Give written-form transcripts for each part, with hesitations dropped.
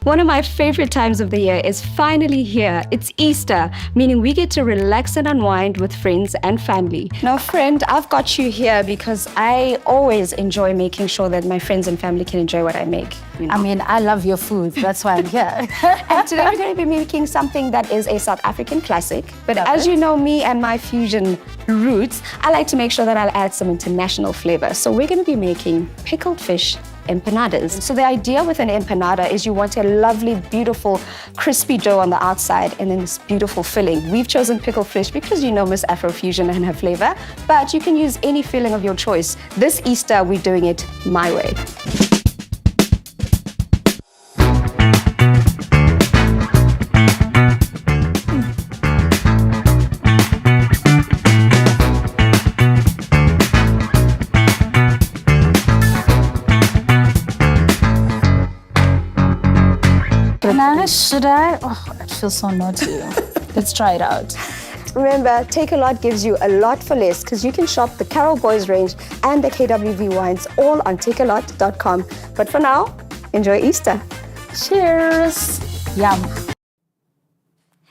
One of my favorite times of the year is finally here. It's Easter, meaning we get to relax and unwind with friends and family. Now, friend, I've got you here because I always enjoy making sure that my friends and family can enjoy what I make. You know? I mean, I love your food. That's why I'm here. And today we're going to be making something that is a South African classic. But as you know me and my fusion roots, I like to make sure that I'll add some international flavor. So we're going to be making pickled fish empanadas. So the idea with an empanada is you want a lovely, beautiful, crispy dough on the outside and then this beautiful filling. We've chosen pickled fish because you know Miss Afrofusion and her flavor, but you can use any filling of your choice. This Easter, we're doing it my way. Should I? Oh, it feels so naughty. Let's try it out. Remember, Take a Lot gives you a lot for less because you can shop the Carrol Boys range and the KWV wines all on takealot.com. But for now, enjoy Easter. Cheers. Yum.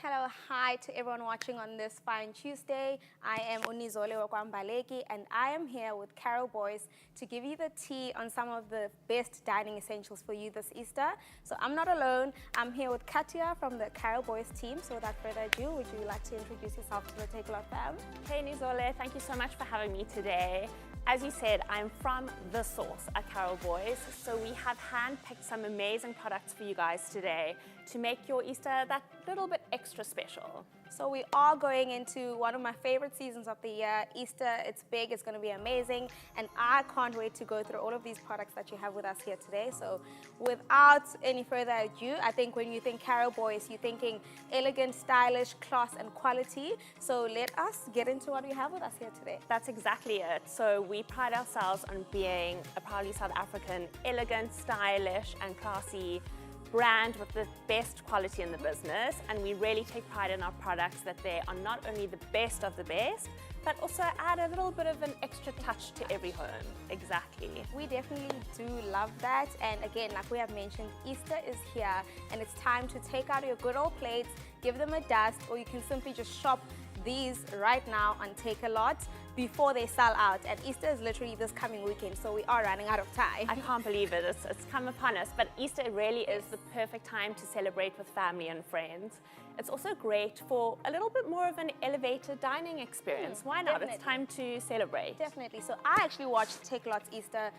Hello, hi to everyone watching on this fine Tuesday. I am Unizole Wakwambaleki and I am here with Carrol Boys to give you the tea on some of the best dining essentials for you this Easter. So I'm not alone. I'm here with Katia from the Carrol Boys team. So without further ado, would you like to introduce yourself to the Take a Lot fam? Hey Nizole, thank you so much for having me today. As you said, I'm from The Source at Carrol Boys, so we have handpicked some amazing products for you guys today to make your Easter that little bit extra special. So we are going into one of my favorite seasons of the year, Easter. It's big, it's going to be amazing, and I can't wait to go through all of these products that you have with us here today. So without any further ado, I think when you think Carrol Boys, you're thinking elegant, stylish, class, and quality. So let us get into what we have with us here today. That's exactly it. So we pride ourselves on being a proudly South African, elegant, stylish, and classy brand with the best quality in the business, and we really take pride in our products that they are not only the best of the best, but also add a little bit of an extra touch to every home. Exactly. We definitely do love that, and again, like we have mentioned, Easter is here and it's time to take out your good old plates, give them a dust, or you can simply just shop these right now on Take a Lot before they sell out. And Easter is literally this coming weekend, so we are running out of time. I can't believe it. It's come upon us, but Easter really is the perfect time to celebrate with family and friends. It's also great for a little bit more of an elevated dining experience. Why not? Definitely. It's time to celebrate. Definitely. So I actually watched Take a Lot's Easter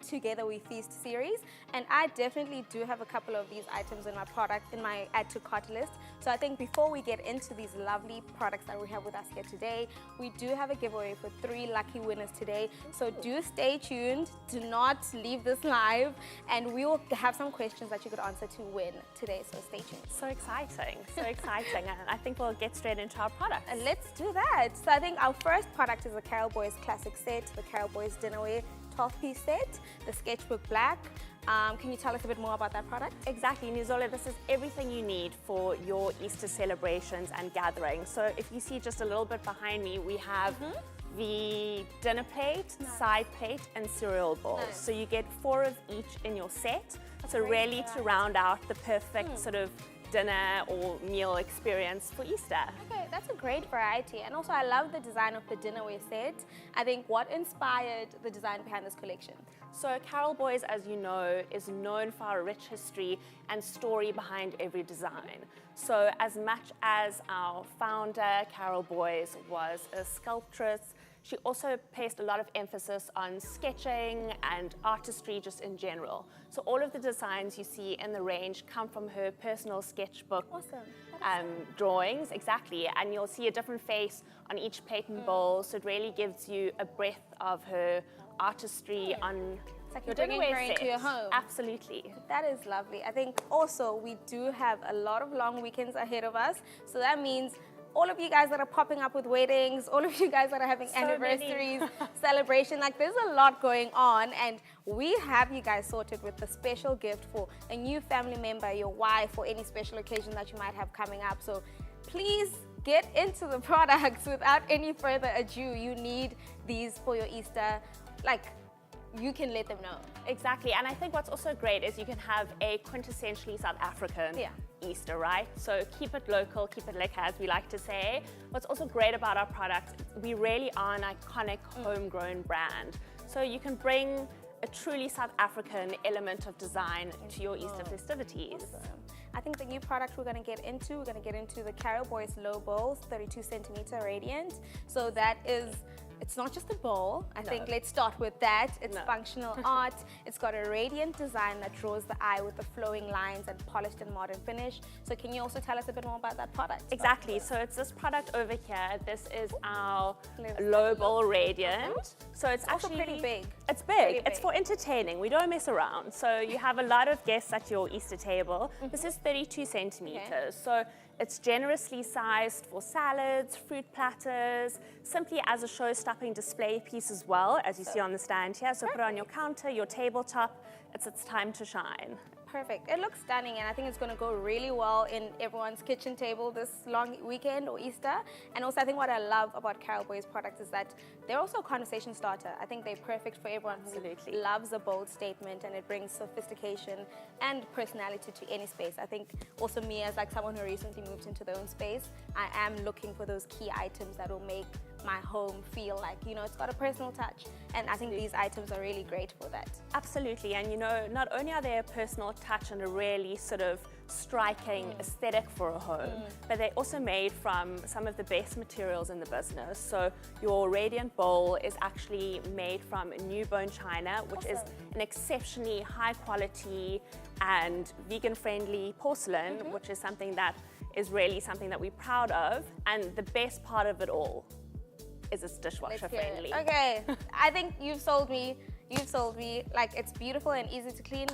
Together We Feast series, and I definitely do have a couple of these items in my product, in my add to cart list. So I think before we get into these lovely products that we have with us here today, we do have a giveaway for 3 lucky winners today. So do stay tuned, do not leave this live, and we will have some questions that you could answer to win today, so stay tuned. So exciting, so exciting. And I think we'll get straight into our products. And let's do that. So I think our first product is the Carrol Boys Classic Set, the Carrol Boys Dinnerware 12-piece set, the Sketchbook Black. Can you tell us a bit more about that product? Exactly, Nizola, this is everything you need for your Easter celebrations and gatherings. So if you see just a little bit behind me, we have the dinner plate, side plate, and cereal bowl. Nice. So you get 4 of each in your set. That's so great really for to us. round out the perfect sort of dinner or meal experience for Easter. Okay, that's a great variety. And also I love the design of the dinnerware set. I think what inspired the design behind this collection? So Carrol Boys, as you know, is known for our rich history and story behind every design. So as much as our founder, Carrol Boys, was a sculptress, she also placed a lot of emphasis on sketching and artistry just in general. So all of the designs you see in the range come from her personal sketchbook. Awesome. Drawings, exactly, and you'll see a different face on each plate and bowl, so it really gives you a breadth of her artistry on It's like your you're bringing dinnerware her into set. your home. Absolutely. That is lovely. I think also we do have a lot of long weekends ahead of us. So that means all of you guys that are popping up with weddings, all of you guys that are having anniversaries, celebration, like there's a lot going on, and we have you guys sorted with a special gift for a new family member, your wife, or any special occasion that you might have coming up. So please get into the products without any further ado. You need these for your Easter. Like, you can let them know. Exactly, and I think what's also great is you can have a quintessentially South African Easter, right? So keep it local, keep it lekker, as we like to say. What's also great about our products, we really are an iconic homegrown brand. So you can bring a truly South African element of design to your Easter festivities. Awesome. I think the new product we're going to get into the Carrol Boys low bowls, 32 centimeter radiant. So that is, it's not just a bowl. I think let's start with that. It's functional art. It's got a radiant design that draws the eye with the flowing lines and polished and modern finish. So can you also tell us a bit more about that product? Exactly. So it's this product over here. This is our low bowl radiant. So it's actually pretty big. It's big. It's for entertaining. We don't mess around. So you have a lot of guests at your Easter table. This is 32 centimeters. So it's generously sized for salads, fruit platters, simply as a show-stopping display piece as well, as you see on the stand here. So put it on your counter, your tabletop. It's time to shine. Perfect. It looks stunning, and I think it's going to go really well in everyone's kitchen table this long weekend or Easter. And also, I think what I love about Carrol Boys products is that they're also a conversation starter. I think they're perfect for everyone who loves a bold statement, and it brings sophistication and personality to any space. I think also me, as like someone who recently moved into their own space, I am looking for those key items that will make my home feel like, you know, it's got a personal touch. And I think these items are really great for that. Absolutely. And you know, not only are they a personal touch and a really sort of striking aesthetic for a home, but they're also made from some of the best materials in the business. So your radiant bowl is actually made from new bone china, which is an exceptionally high quality and vegan friendly porcelain, which is something that is really something that we're proud of. And the best part of it all is it's dishwasher friendly. Okay, I think you've sold me. You've sold me. Like, it's beautiful and easy to clean.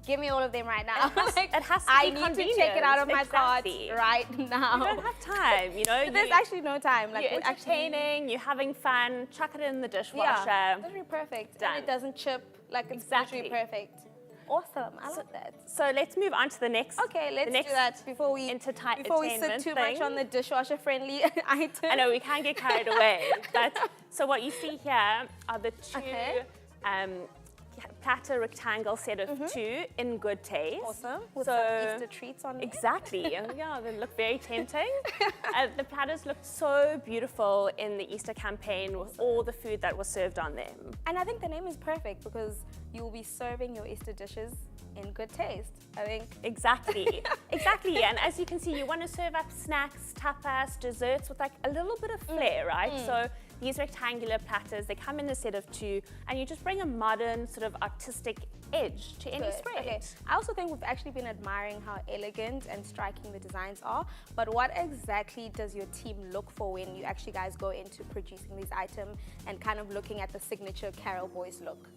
Give me all of them right now. It has to I be need to take it out of my cart right now. You don't have time, you know. There's actually no time. Like, you're entertaining, you're having fun, chuck it in the dishwasher. Yeah, literally perfect. Done. And it doesn't chip. Like, it's literally perfect. Awesome, I love that. So let's move on to the next. Okay, let's do that before we sit too much on the dishwasher-friendly item. I know we can't get carried away. But so what you see here are the two platter rectangle set of two in good taste. Awesome. With some Easter treats on it. Exactly. Yeah, they look very tempting. The platters looked so beautiful in the Easter campaign with all the food that was served on them. And I think the name is perfect because you will be serving your Easter dishes in good taste, I think. Exactly. Exactly. And as you can see, you want to serve up snacks, tapas, desserts with like a little bit of flair, right? So these rectangular platters, they come in a set of two, and you just bring a modern sort of artistic edge to any spread. Okay. I also think we've actually been admiring how elegant and striking the designs are, but what exactly does your team look for when you actually guys go into producing these items and kind of looking at the signature Carrol Boys look?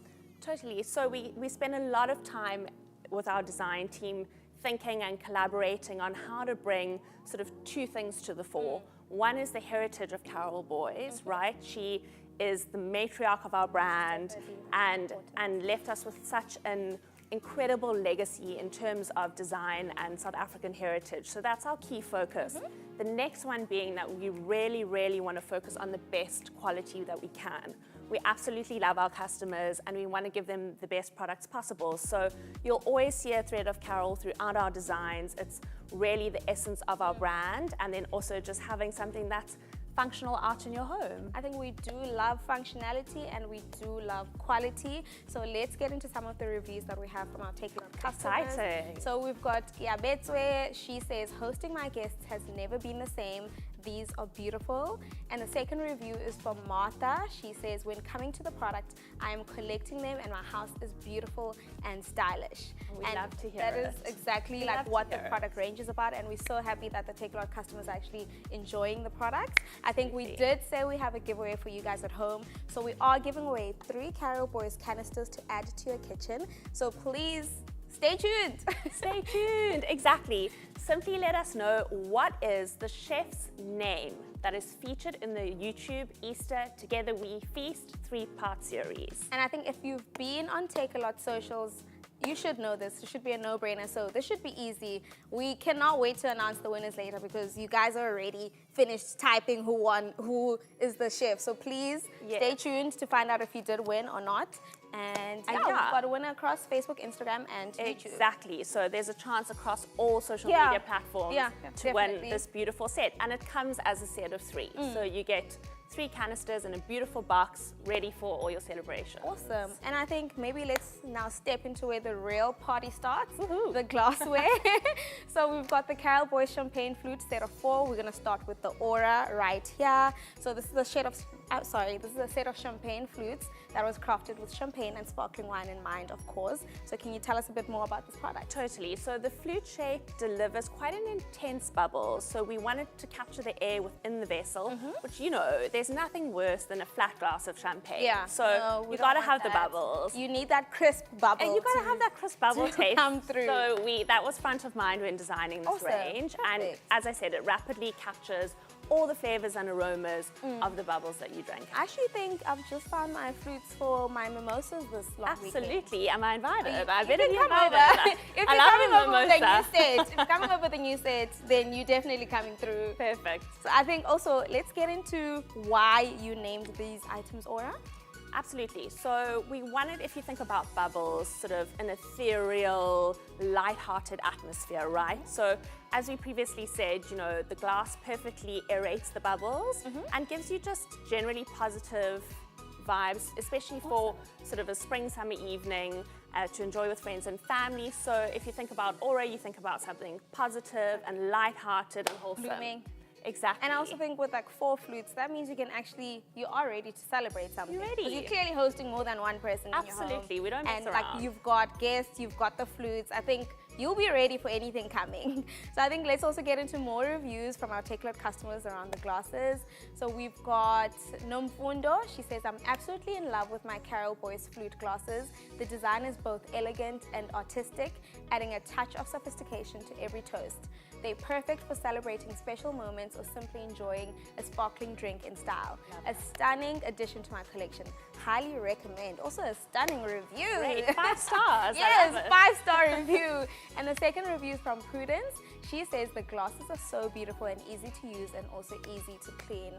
Totally. So we spend a lot of time with our design team thinking and collaborating on how to bring sort of two things to the fore. One is the heritage of Carrol Boys, right? She is the matriarch of our brand and left us with such an incredible legacy in terms of design and South African heritage. So that's our key focus. The next one being that we really, really want to focus on the best quality that we can. We absolutely love our customers and we want to give them the best products possible. So you'll always see a thread of Carrol throughout our designs. It's really the essence of our brand, and then also just having something that's functional out in your home. I think we do love functionality and we do love quality. So let's get into some of the reviews that we have from our takealot customers. Exciting. So we've got Yabetswe. She says, hosting my guests has never been the same. These are beautiful. And the second review is from Martha. She says, when coming to the product, I am collecting them and my house is beautiful and stylish. We and love to hear that it. is exactly We like love to what the hear it. product range is about, and we're so happy that the Takealot customers are actually enjoying the product. I think we Absolutely. did say we have a giveaway for you guys at home. So we are giving away 3 Carrol Boys canisters to add to your kitchen. So please stay tuned. Stay tuned, exactly. Simply let us know what is the chef's name that is featured in the YouTube Easter Together We Feast 3-part series. And I think if you've been on Takealot socials, you should know this. It should be a no-brainer. So this should be easy. We cannot wait to announce the winners later because you guys are already finished typing who won, who is the chef. So please stay tuned to find out if you did win or not. And yeah, we've got a winner across Facebook, Instagram, and YouTube. Exactly. So there's a chance across all social Yeah. media platforms Yeah, to win definitely. this beautiful set. And it comes as a set of 3. So you get 3 canisters in a beautiful box ready for all your celebrations. Awesome. And I think maybe let's now step into where the real party starts, Woohoo. the glassware. So we've got the Carrol Boys Champagne Flute set of 4. We're gonna start with the Aura right here. So this is a set of, this is a set of champagne flutes that was crafted with champagne and sparkling wine in mind, of course. So can you tell us a bit more about this product? Totally. So the flute shape delivers quite an intense bubble. So we wanted to capture the air within the vessel, which, you know, there's nothing worse than a flat glass of champagne. Yeah. So no, we you don't gotta want have the that. bubbles. You need that crisp bubble. And you gotta to- have that crisp bubble to taste. come through. So that was front of mind when designing this Awesome. range. And Perfect. as I said, it rapidly captures all the flavors and aromas of the bubbles that you drank. I actually think I've just found my flutes for my mimosas this long weekend. Absolutely. Am I invited? I You better can be come invited. over. If I you're love coming a over with the new mimosa. set, if you're coming over with the new set, then you're definitely coming through. Perfect. So I think also let's get into why you named these items Aura. Absolutely. So we wanted, if you think about bubbles, sort of an ethereal, light-hearted atmosphere, right? So as we previously said, you know, the glass perfectly aerates the bubbles and gives you just generally positive vibes, especially for sort of a spring, summer evening to enjoy with friends and family. So if you think about Aura, you think about something positive and light-hearted and wholesome. Blooming. Exactly. And I also think with like 4 flutes, that means you are ready to celebrate something. You're ready. 'Cause you're clearly hosting more than one person in your home. Absolutely, we don't mess And around. like you've got guests, you've got the flutes. I think you'll be ready for anything coming. So I think let's also get into more reviews from our Takealot customers around the glasses. So we've got Nomfundo. She says, I'm absolutely in love with my Carrol Boys flute glasses. The design is both elegant and artistic, adding a touch of sophistication to every toast. They're perfect for celebrating special moments or simply enjoying a sparkling drink in style. A stunning addition to my collection. Highly recommend. Also a stunning review. Great. 5 stars. Yes, I love it. 5-star review. And the second review is from Prudence. She says the glasses are so beautiful and easy to use and also easy to clean.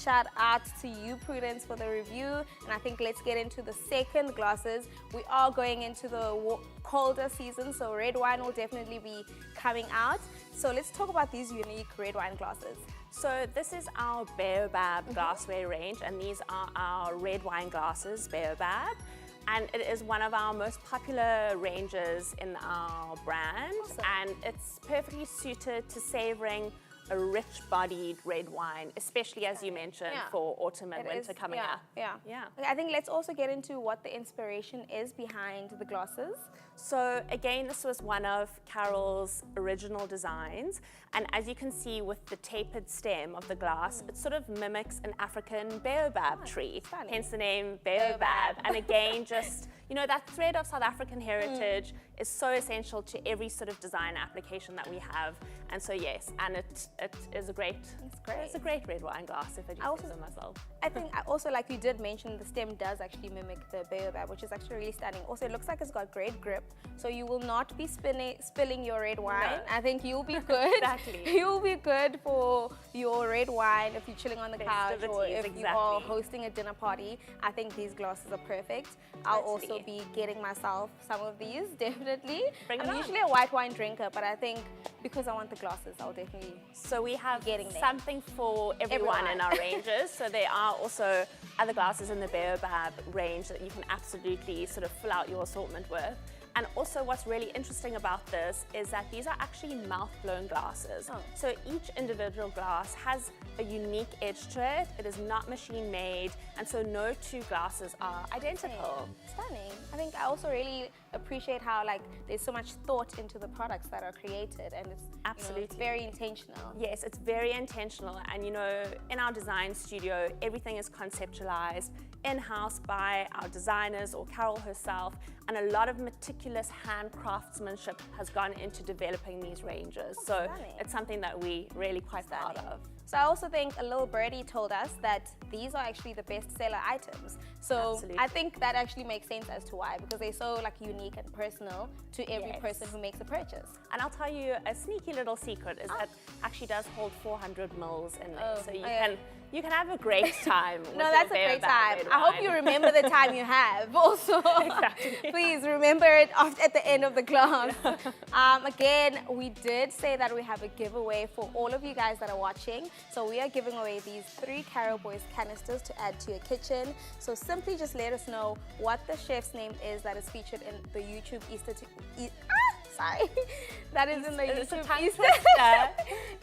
Shout out to you, Prudence, for the review. And I think let's get into the second glasses. We are going into the colder season, so red wine will definitely be coming out. So let's talk about these unique red wine glasses. So this is our Baobab glassware range, and these are our red wine glasses, Baobab. And it is one of our most popular ranges in our brand. Awesome. And it's perfectly suited to savoring a rich-bodied red wine, especially as you mentioned, Yeah. for autumn and It winter is- coming up. Yeah. Yeah. Okay, I think let's also get into what the inspiration is behind the glasses. So again, this was one of Carol's original designs. And as you can see with the tapered stem of the glass, it sort of mimics an African baobab tree, stunning. hence the name Baobab. Baobab. And again, just, you know, that thread of South African heritage is so essential to every sort of design application that we have. And so yes, and it is a great, it's a great red wine glass, if I do say so myself. I think also, like you did mention, the stem does actually mimic the baobab, which is actually really stunning. Also, it looks like it's got great grip, so you will not be spilling your red wine. No. I think you'll be good. Exactly. You'll be good for your red wine if you're chilling on the couch or Festivities, if you are exactly. hosting a dinner party. I think these glasses are perfect. I'll also Totally. be getting myself some of these, definitely. Bring it I'm on. usually a white wine drinker, but I think because I want the glasses, I'll definitely. So we have Getting there. something for everyone in our ranges. So there are also other glasses in the Baobab range that you can absolutely sort of fill out your assortment with. And also what's really interesting about this is that these are actually mouth-blown glasses. Oh. So each individual glass has a unique edge to it. It is not machine made, and so no two glasses are identical. Stunning. I think I also really appreciate how like there's so much thought into the products that are created, and it's Absolutely. it's very intentional. Yes, it's very intentional, and in our design studio, everything is conceptualized in-house by our designers or Carrol herself, and a lot of meticulous hand craftsmanship has gone into developing these ranges. So stunning. it's something that we really quite proud of. So I also think a little birdie told us that these are actually the best seller items. So Absolutely. I think that actually makes sense as to why, because they're so like unique and personal to every Yes. person who makes a purchase. And I'll tell you a sneaky little secret is that actually does hold 400 mils in there. Oh, So okay. you can have a great time. with No, your that's a Baobab great time. red I hope wine. you remember the time you have also. Exactly. Please remember it at the end of the class. Again, we did say that we have a giveaway for all of you guys that are watching. So we are giving away these 3 Carrol Boys canisters to add to your kitchen. So simply just let us know what the chef's name is that is featured in the YouTube Easter sorry. That is in the It's a YouTube tongue Easter. twister.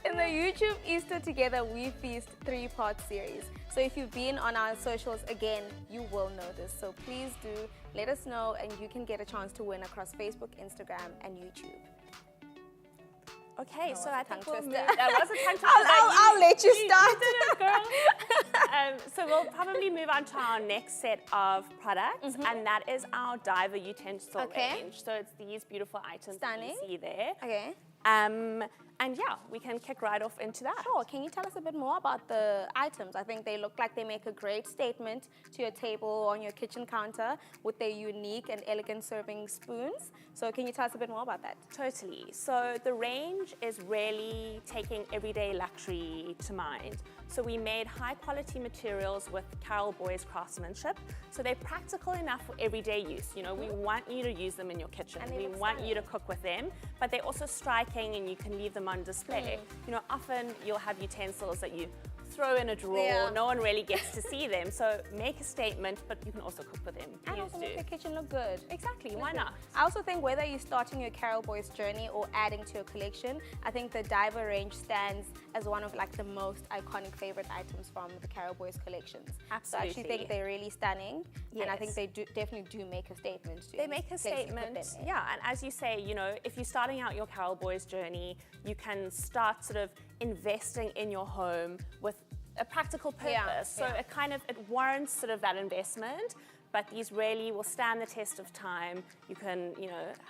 In the YouTube Easter Together We Feast 3-part series. So if you've been on our socials, again, you will know this. So please do let us know, and you can get a chance to win across Facebook, Instagram, and YouTube. Okay, so was a I think tongue we'll move. twister. That was a tongue twister. I'll let you start. You did it, girl. So we'll probably move on to our next set of products, and that is our diver utensil Okay. range. So it's these beautiful items Stunning. that you see there. Okay. And yeah, we can kick right off into that. Sure. Can you tell us a bit more about the items? I think they look like they make a great statement to your table or on your kitchen counter with their unique and elegant serving spoons. So can you tell us a bit more about that? Totally. So the range is really taking everyday luxury to mind. So we made high quality materials with Carrol Boys craftsmanship. So they're practical enough for everyday use. We want you to use them in your kitchen. And they We look want you to stunning. cook with them, but they're also striking and you can leave them on display. Often you'll have utensils that you throw in a drawer, Yeah. no one really gets to see them. So make a statement, but you can also cook with them. And Please also do. make your kitchen look good. Exactly, why not? I also think whether you're starting your Carrol Boys journey or adding to your collection, I think the diver range stands as one of like the most iconic favorite items from the Carrol Boys collections. So I actually Absolutely. think they're really stunning, and I think Yes. they definitely do make a statement. To They make a place you put statement, them in. yeah. And as you say, if you're starting out your Carrol Boys journey, you can start sort of investing in your home with a practical purpose. Yeah, So yeah. it warrants sort of that investment. But these really will stand the test of time. You can,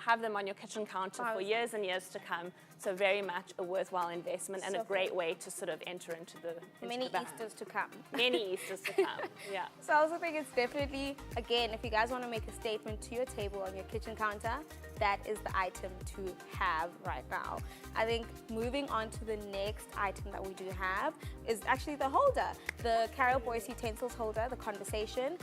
have them on your kitchen counter for years and years to come. So very much a worthwhile investment and So a great way to sort of enter into the Many band. Easters to come. Many Easters to come. Yeah. So I also think it's definitely, again, if you guys want to make a statement to your table on your kitchen counter, that is the item to have right now. I think moving on to the next item that we do have is actually the holder. The Carrol Boys Utensils holder, the conversation.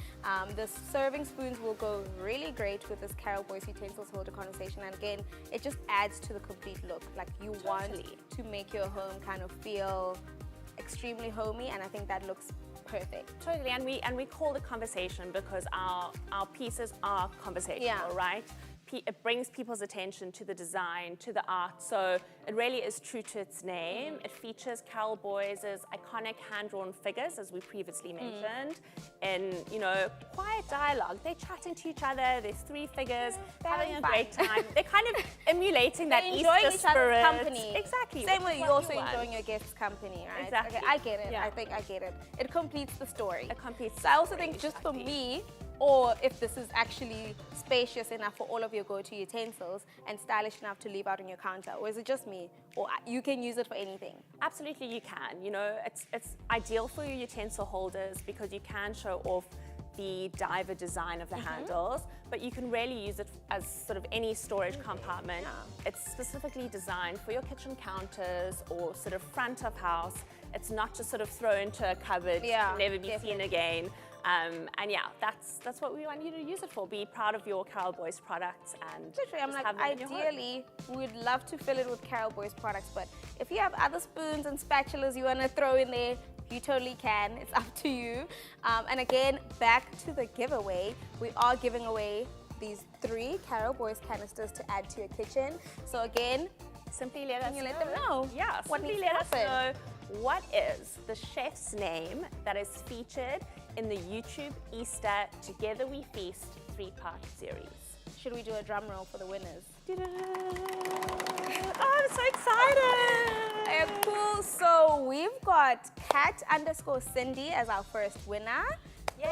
The serving spoons will go really great with this Carrol Boys Utensils holder conversation. And again, it just adds to the complete look. Like you want to make your home kind of feel extremely homey, and I think that looks perfect. Totally, and we call it conversation because our pieces are conversational, Yeah. right? It brings people's attention to the design, to the art, so it really is true to its name. It features Carrol Boys' iconic hand-drawn figures, as we previously mentioned, in, quiet dialogue. They're chatting to each other, there's 3 figures, having a fun. great time. They're kind of emulating that They're enjoying Easter each other's spirit. company. Exactly. Same way which is you're what also you want. enjoying your guest's company, right? Exactly. Okay, I get it. Yeah. I think I get it. It completes the story. It completes So I the also story, think just for exactly. me, or if this is actually spacious enough for all of your go-to utensils and stylish enough to leave out on your counter, or is it just me? Or you can use it for anything? Absolutely, you can. It's ideal for your utensil holders because you can show off the diver design of the handles, but you can really use it as sort of any storage compartment. Yeah. It's specifically designed for your kitchen counters or sort of front of house. It's not just sort of throw into a cupboard, Yeah, never be definitely. seen again. And yeah, that's what we want you to use it for. Be proud of your Carrol Boys products and Literally, I'm just like, have them in your home. ideally, we would love to fill it with Carrol Boys products, but if you have other spoons and spatulas you want to throw in there, you totally can. It's up to you. And again, back to the giveaway, we are giving away these 3 Carrol Boys canisters to add to your kitchen. So again, Simply let can you let them know? Yeah, what simply needs to let us happen? know what is the chef's name that is featured in the YouTube Easter Together We Feast 3-part series. Should we do a drum roll for the winners? Oh, I'm so excited! Okay, cool. So we've got cat_Cindy as our first winner. Yay!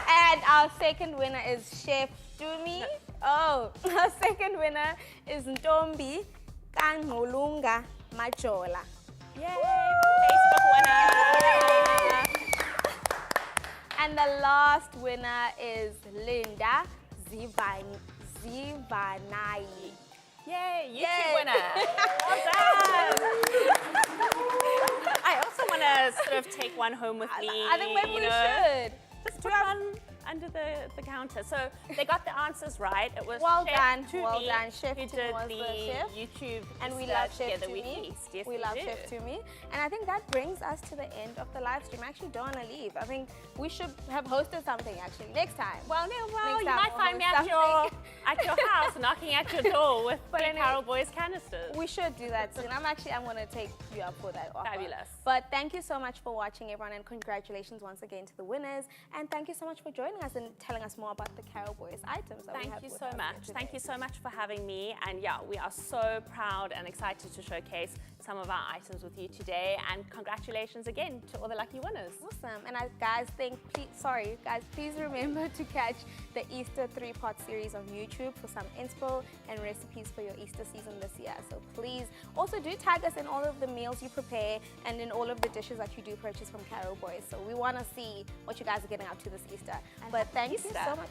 And our second winner is Chef Dumi. Oh, our second winner is Ntombi Kangolunga Majola. Yay! Facebook winner! And the last winner is Linda Zivanai. Yay! YouTube Yay. winner! Well done! I also want to sort of take one home with me. I think maybe we should. Just put one under the counter. So they got the answers right. It was Well Chef done, Tumi well done. Chef who Tumi did was the chef. YouTube And we Easter love Chef Together We Tumi. Feast. Yes, we love do. Chef Tumi. And I think that brings us to the end of the live stream. I actually don't want to leave. I think we should have hosted something actually next time. Well, no, Next you time might we'll find me host at your house, knocking at your door with But the anyway, Carrol Boys canisters. We should do that soon. I'm going to take you up for that offer. Fabulous. But thank you so much for watching, everyone, and congratulations once again to the winners. And thank you so much for joining us and telling us more about the Carrol Boys items that we Thank have you with so us much. here Thank you today. so much for having me. And yeah, we are so proud and excited to showcase some of our items with you today. And congratulations again to all the lucky winners. Awesome. And please remember to catch the Easter 3-part series on YouTube for some inspo and recipes for your Easter season this year. So please also do tag us in all of the meals you prepare and in all of the dishes that you do purchase from Carrol Boys. So we want to see what you guys are getting up to this Easter. But thank you Easter. so much.